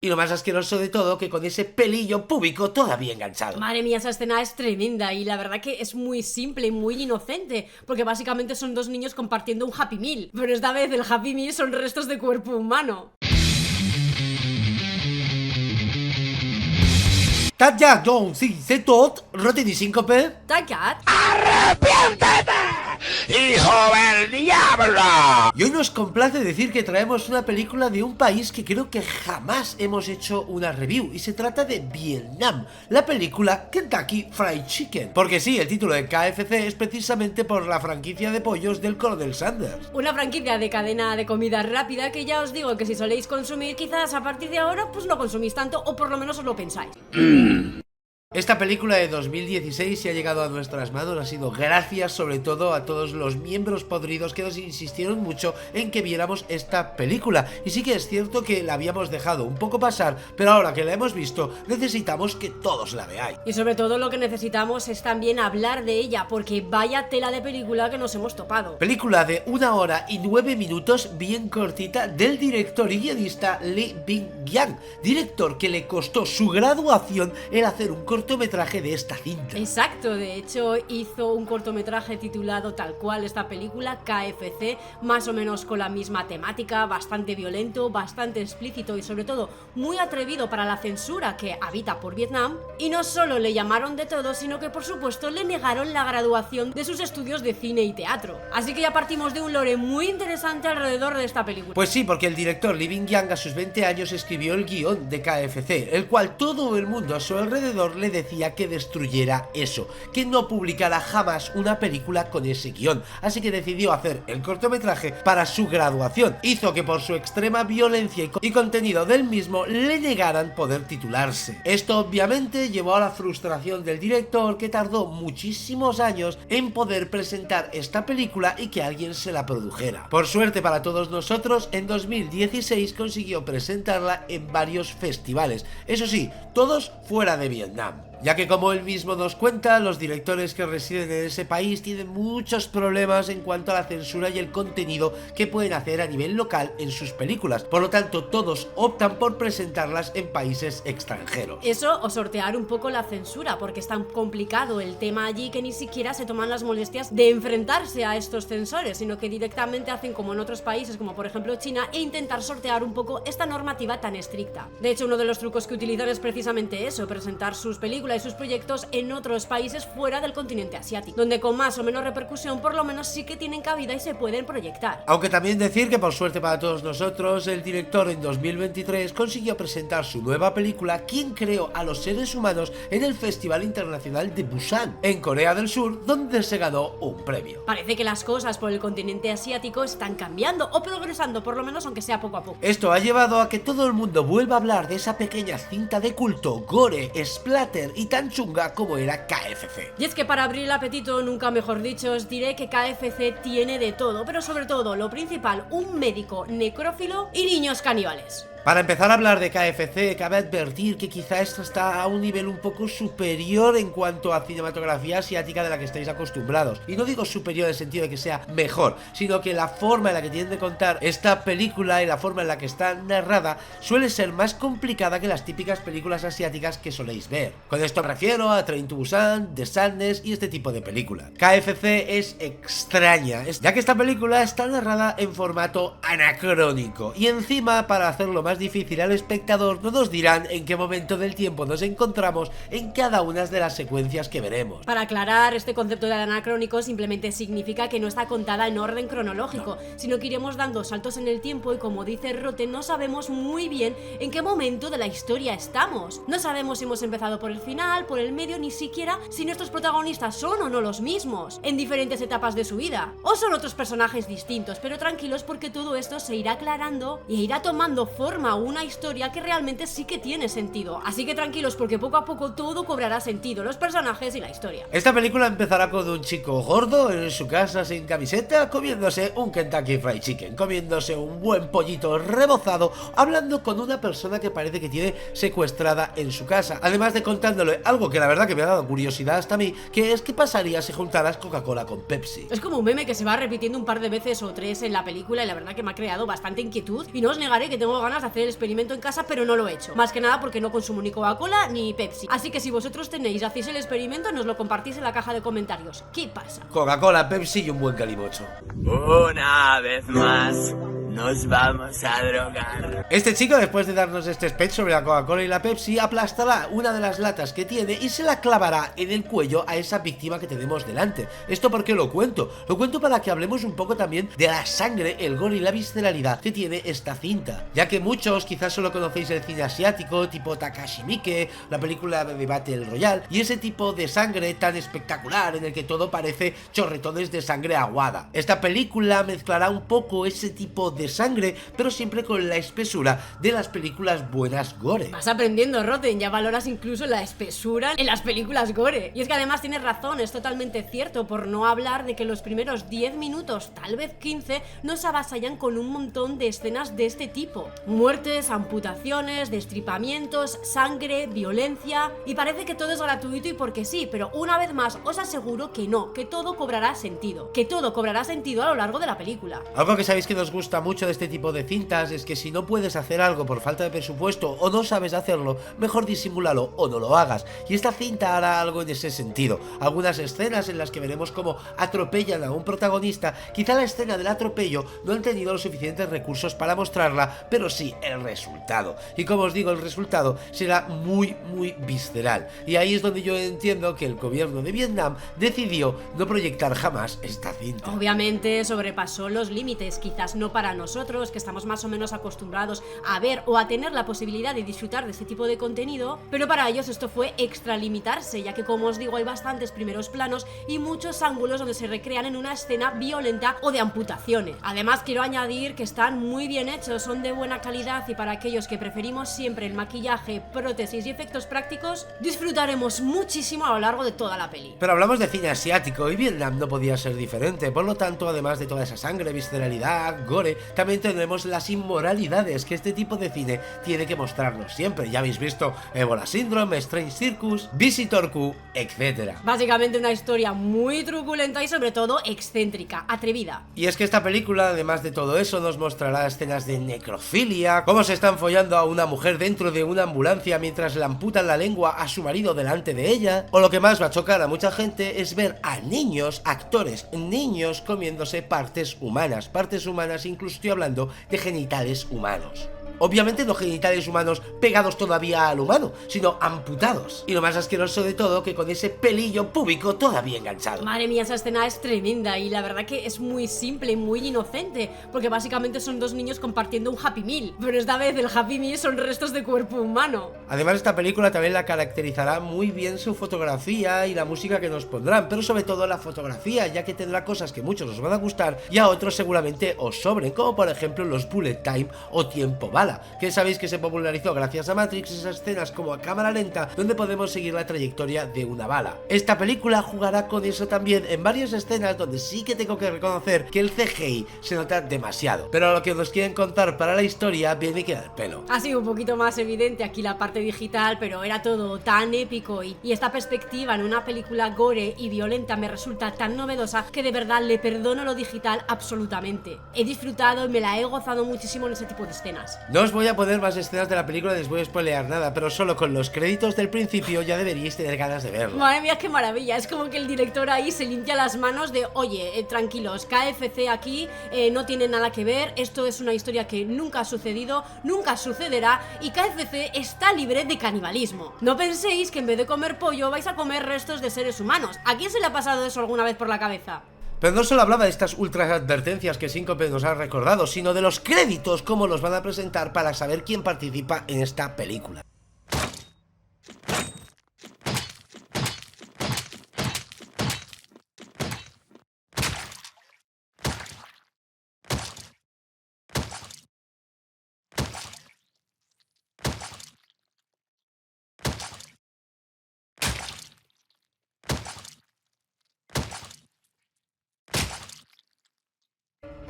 Y lo más asqueroso de todo, que con ese pelillo púbico todavía enganchado. Madre mía, esa escena es tremenda y la verdad que es muy simple y muy inocente, porque básicamente son dos niños compartiendo un Happy Meal, pero esta vez el Happy Meal son restos de cuerpo humano. Talla, Don, sí, sé tot, roten y síncope. Tacat. ¡Arrepiéntete, hijo del diablo! Y hoy nos complace decir que traemos una película de un país que creo que jamás hemos hecho una review, y se trata de Vietnam, la película Kentucky Fried Chicken. Porque sí, el título de KFC es precisamente por la franquicia de pollos del Coronel Sanders. Una franquicia de cadena de comida rápida que ya os digo que si soléis consumir, quizás a partir de ahora pues no consumís tanto, o por lo menos os lo pensáis. Esta película de 2016 se ha llegado a nuestras manos, ha sido gracias sobre todo a todos los miembros podridos que nos insistieron mucho en que viéramos esta película. Y sí que es cierto que la habíamos dejado un poco pasar, pero ahora que la hemos visto necesitamos que todos la veáis. Y sobre todo lo que necesitamos es también hablar de ella, porque vaya tela de película que nos hemos topado. Película de 1 hora y 9 minutos, bien cortita, del director y guionista Lee Bing-yang, director que le costó su graduación el hacer un cortometraje de esta cinta. Exacto, de hecho hizo un cortometraje titulado tal cual esta película, KFC, más o menos con la misma temática, bastante violento, bastante explícito y sobre todo muy atrevido para la censura que habita por Vietnam. Y no solo le llamaron de todo, sino que por supuesto le negaron la graduación de sus estudios de cine y teatro. Así que ya partimos de un lore muy interesante alrededor de esta película. Pues sí, porque el director Lee Bing-yang a sus 20 años escribió el guión de KFC, el cual todo el mundo a su alrededor le decía que destruyera eso, que no publicara jamás una película con ese guión, así que decidió hacer el cortometraje para su graduación. Hizo que por su extrema violencia y contenido del mismo le negaran poder titularse. Esto obviamente llevó a la frustración del director, que tardó muchísimos años en poder presentar esta película y que alguien se la produjera. Por suerte para todos nosotros, en 2016 consiguió presentarla en varios festivales, eso sí, todos fuera de Vietnam. Ya que, como él mismo nos cuenta, los directores que residen en ese país tienen muchos problemas en cuanto a la censura y el contenido que pueden hacer a nivel local en sus películas. Por lo tanto, todos optan por presentarlas en países extranjeros. Eso o sortear un poco la censura, porque es tan complicado el tema allí que ni siquiera se toman las molestias de enfrentarse a estos censores, sino que directamente hacen como en otros países, como por ejemplo China, e intentar sortear un poco esta normativa tan estricta. De hecho, uno de los trucos que utilizan es precisamente eso, presentar sus películas y sus proyectos en otros países fuera del continente asiático, donde con más o menos repercusión por lo menos sí que tienen cabida y se pueden proyectar. Aunque también decir que por suerte para todos nosotros, el director en 2023 consiguió presentar su nueva película ¿Quién creó a los seres humanos? En el Festival Internacional de Busan, en Corea del Sur, donde se ganó un premio. Parece que las cosas por el continente asiático están cambiando o progresando, por lo menos aunque sea poco a poco. Esto ha llevado a que todo el mundo vuelva a hablar de esa pequeña cinta de culto, gore, splatter y tan chunga como era KFC. Y es que para abrir el apetito, nunca mejor dicho, os diré que KFC tiene de todo, pero sobre todo, lo principal, un médico necrófilo y niños caníbales. Para empezar a hablar de KFC, cabe advertir que quizá esto está a un nivel un poco superior en cuanto a cinematografía asiática de la que estáis acostumbrados. Y no digo superior en el sentido de que sea mejor, sino que la forma en la que tienen de contar esta película y la forma en la que está narrada suele ser más complicada que las típicas películas asiáticas que soléis ver. Con esto me refiero a Train to Busan, The Sadness y este tipo de películas. KFC es extraña, ya que esta película está narrada en formato anacrónico, y encima, para hacerlo más difícil al espectador, no nos dirán en qué momento del tiempo nos encontramos en cada una de las secuencias que veremos. Para aclarar, este concepto de anacrónico simplemente significa que no está contada en orden cronológico, sino que iremos dando saltos en el tiempo y, como dice Rotten, no sabemos muy bien en qué momento de la historia estamos. No sabemos si hemos empezado por el final, por el medio, ni siquiera si nuestros protagonistas son o no los mismos en diferentes etapas de su vida, o son otros personajes distintos, pero tranquilos porque todo esto se irá aclarando y irá tomando forma una historia que realmente sí que tiene sentido. Así que tranquilos porque poco a poco todo cobrará sentido, los personajes y la historia. Esta película empezará con un chico gordo en su casa sin camiseta, comiéndose un Kentucky Fried Chicken, comiéndose un buen pollito rebozado, hablando con una persona que parece que tiene secuestrada en su casa, además de contándole algo que la verdad que me ha dado curiosidad hasta a mí, que es qué pasaría si juntaras Coca-Cola con Pepsi. Es como un meme que se va repitiendo un par de veces o tres en la película y la verdad que me ha creado bastante inquietud y no os negaré que tengo ganas de hacer el experimento en casa, pero no lo he hecho. Más que nada porque no consumo ni Coca-Cola ni Pepsi. Así que si vosotros tenéis, hacéis el experimento, nos lo compartís en la caja de comentarios. ¿Qué pasa? Coca-Cola, Pepsi y un buen calimocho. Una vez más, nos vamos a drogar. Este chico, después de darnos este speech sobre la Coca-Cola y la Pepsi, aplastará una de las latas que tiene y se la clavará en el cuello a esa víctima que tenemos delante. ¿Esto por qué lo cuento? Lo cuento para que hablemos un poco también de la sangre, el gore y la visceralidad que tiene esta cinta, ya que muchos quizás solo conocéis el cine asiático, tipo Takashi Miike, la película de Battle Royale, y ese tipo de sangre tan espectacular en el que todo parece chorretones de sangre aguada. Esta película mezclará un poco ese tipo de sangre, pero siempre con la espesura de las películas buenas gore. Vas aprendiendo, Rotten, ya valoras incluso la espesura en las películas gore. Y es que además tienes razón, es totalmente cierto, por no hablar de que los primeros 10 minutos, tal vez 15, nos avasallan con un montón de escenas de este tipo. Muertes, amputaciones, destripamientos, sangre, violencia... Y parece que todo es gratuito y porque sí, pero una vez más os aseguro que no, que todo cobrará sentido. Que todo cobrará sentido a lo largo de la película. Algo que sabéis que nos gusta mucho de este tipo de cintas es que si no puedes hacer algo por falta de presupuesto o no sabes hacerlo, mejor disimúlalo o no lo hagas. Y esta cinta hará algo en ese sentido. Algunas escenas en las que veremos cómo atropellan a un protagonista, quizá la escena del atropello no han tenido los suficientes recursos para mostrarla, pero sí el resultado. Y como os digo, el resultado será muy visceral. Y ahí es donde yo entiendo que el gobierno de Vietnam decidió no proyectar jamás esta cinta. Obviamente sobrepasó los límites, quizás no para nosotros, que estamos más o menos acostumbrados a ver o a tener la posibilidad de disfrutar de este tipo de contenido, pero para ellos esto fue extralimitarse, ya que como os digo hay bastantes primeros planos y muchos ángulos donde se recrean en una escena violenta o de amputaciones. Además quiero añadir que están muy bien hechos, son de buena calidad y para aquellos que preferimos siempre el maquillaje, prótesis y efectos prácticos, disfrutaremos muchísimo a lo largo de toda la peli. Pero hablamos de cine asiático y Vietnam no podía ser diferente, por lo tanto, además de toda esa sangre, visceralidad, gore, también tenemos las inmoralidades que este tipo de cine tiene que mostrarnos siempre. Ya habéis visto Ebola Syndrome, Strange Circus, Visitor Q, etc. Básicamente una historia muy truculenta y sobre todo excéntrica, atrevida. Y es que esta película, además de todo eso, nos mostrará escenas de necrofilia, cómo se están follando a una mujer dentro de una ambulancia mientras le amputan la lengua a su marido delante de ella, o lo que más va a chocar a mucha gente es ver a niños, actores, niños comiéndose partes humanas incluso estoy hablando de genitales humanos. Obviamente no genitales humanos pegados todavía al humano, sino amputados. Y lo más asqueroso de todo, que con ese pelillo púbico todavía enganchado. Madre mía, esa escena es tremenda y la verdad que es muy simple y muy inocente, porque básicamente son dos niños compartiendo un Happy Meal, pero esta vez el Happy Meal son restos de cuerpo humano. Además, esta película también la caracterizará muy bien su fotografía y la música que nos pondrán, pero sobre todo la fotografía, ya que tendrá cosas que muchos os van a gustar y a otros seguramente os sobren, como por ejemplo los bullet time o tiempo bala, que sabéis que se popularizó gracias a Matrix, esas escenas como a cámara lenta donde podemos seguir la trayectoria de una bala. Esta película jugará con eso también en varias escenas donde sí que tengo que reconocer que el CGI se nota demasiado, pero lo que nos quieren contar para la historia viene que da el pelo. Ha sido un poquito más evidente aquí la parte digital, pero era todo tan épico y esta perspectiva en una película gore y violenta me resulta tan novedosa que de verdad le perdono lo digital absolutamente. He disfrutado y me la he gozado muchísimo en ese tipo de escenas. No os voy a poner más escenas de la película, les voy a spoilear nada, pero solo con los créditos del principio ya deberíais tener ganas de verlo. Madre mía, qué maravilla, es como que el director ahí se limpia las manos de oye, tranquilos, KFC aquí no tiene nada que ver, esto es una historia que nunca ha sucedido, nunca sucederá y KFC está libre de canibalismo. No penséis que en vez de comer pollo vais a comer restos de seres humanos. ¿A quién se le ha pasado eso alguna vez por la cabeza? Pero no solo hablaba de estas ultras advertencias que Síncope nos ha recordado, sino de los créditos, cómo los van a presentar para saber quién participa en esta película.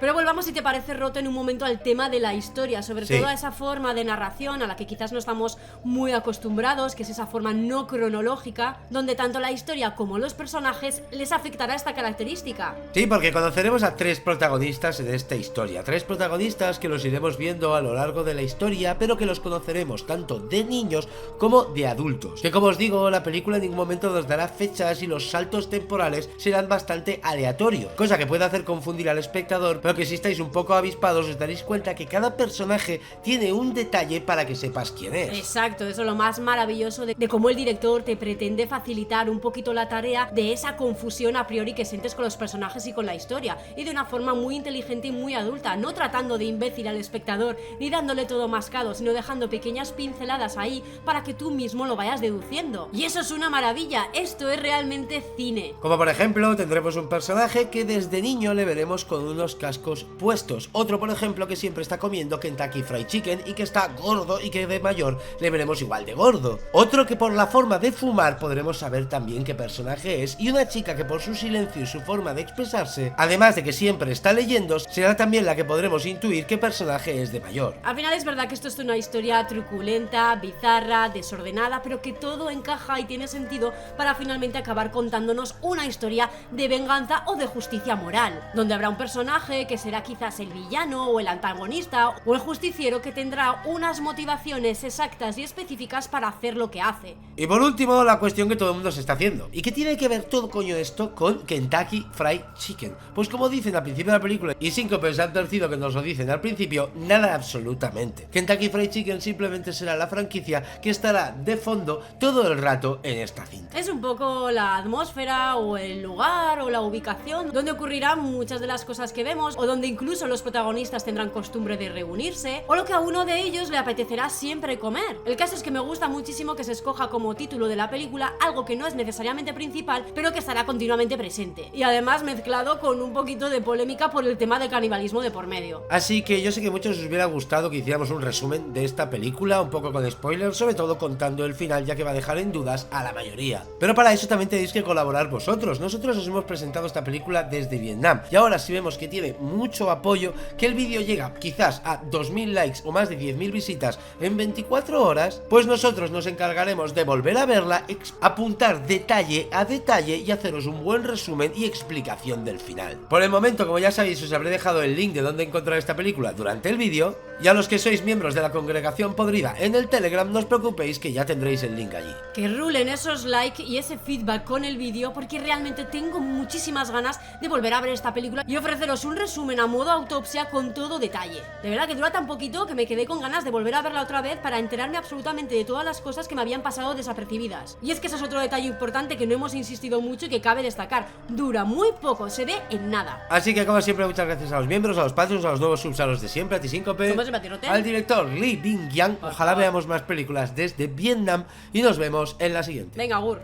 Pero volvamos, si te parece, Roto, en un momento al tema de la historia, sobre Sí. todo a esa forma de narración a la que quizás no estamos muy acostumbrados, que es esa forma no cronológica, donde tanto la historia como los personajes les afectará esta característica. Sí, porque conoceremos a 3 protagonistas en esta historia. 3 protagonistas que los iremos viendo a lo largo de la historia, pero que los conoceremos tanto de niños como de adultos. Que como os digo, la película en ningún momento nos dará fechas y los saltos temporales serán bastante aleatorios, cosa que puede hacer confundir al espectador, pero que si estáis un poco avispados os daréis cuenta que cada personaje tiene un detalle para que sepas quién es. Exacto, eso es lo más maravilloso de cómo el director te pretende facilitar un poquito la tarea de esa confusión a priori que sientes con los personajes y con la historia, y de una forma muy inteligente y muy adulta, no tratando de imbécil al espectador ni dándole todo mascado, sino dejando pequeñas pinceladas ahí para que tú mismo lo vayas deduciendo. Y eso es una maravilla, esto es realmente cine. Como por ejemplo, tendremos un personaje que desde niño le veremos con unos cascos puestos. Otro, por ejemplo, que siempre está comiendo Kentucky Fried Chicken y que está gordo y que de mayor le veremos igual de gordo. Otro que por la forma de fumar podremos saber también qué personaje es. Y una chica que por su silencio y su forma de expresarse, además de que siempre está leyendo, será también la que podremos intuir qué personaje es de mayor. Al final es verdad que esto es una historia truculenta, bizarra, desordenada, pero que todo encaja y tiene sentido para finalmente acabar contándonos una historia de venganza o de justicia moral, donde habrá un personaje que será quizás el villano o el antagonista o el justiciero que tendrá unas motivaciones exactas y específicas para hacer lo que hace. Y por último, la cuestión que todo el mundo se está haciendo. ¿Y qué tiene que ver todo coño esto con Kentucky Fried Chicken? Pues como dicen al principio de la película, y sin que pensar torcido que nos lo dicen al principio, nada absolutamente. Kentucky Fried Chicken simplemente será la franquicia que estará de fondo todo el rato en esta cinta. Es un poco la atmósfera o el lugar o la ubicación donde ocurrirán muchas de las cosas que vemos, o donde incluso los protagonistas tendrán costumbre de reunirse, o lo que a uno de ellos le apetecerá siempre comer. El caso es que me gusta muchísimo que se escoja como título de la película algo que no es necesariamente principal, pero que estará continuamente presente, y además mezclado con un poquito de polémica por el tema del canibalismo de por medio. Así que yo sé que a muchos os hubiera gustado que hiciéramos un resumen de esta película, un poco con spoilers, sobre todo contando el final, ya que va a dejar en dudas a la mayoría. Pero para eso también tenéis que colaborar vosotros. Nosotros os hemos presentado esta película desde Vietnam, y ahora si vemos que tiene mucho apoyo, que el vídeo llega quizás a 2000 likes o más de 10.000 visitas en 24 horas, pues nosotros nos encargaremos de volver a verla, apuntar detalle a detalle y haceros un buen resumen y explicación del final. Por el momento, como ya sabéis, os habré dejado el link de dónde encontrar esta película durante el vídeo, y a los que sois miembros de la Congregación Podrida en el Telegram, no os preocupéis que ya tendréis el link allí. Que rulen esos likes y ese feedback con el vídeo, porque realmente tengo muchísimas ganas de volver a ver esta película y ofreceros un resumen a modo autopsia con todo detalle. De verdad que dura tan poquito que me quedé con ganas de volver a verla otra vez para enterarme absolutamente de todas las cosas que me habían pasado desapercibidas. Y es que ese es otro detalle importante que no hemos insistido mucho y que cabe destacar. Dura muy poco, se ve en nada. Así que como siempre, muchas gracias a los miembros, a los Patreons, a los nuevos subs, a los de siempre, a ti Síncope, Como siempre, a ti, Roten. al director Lee Bing Yang. Ojalá veamos más películas desde Vietnam y nos vemos en la siguiente. Venga, Gur.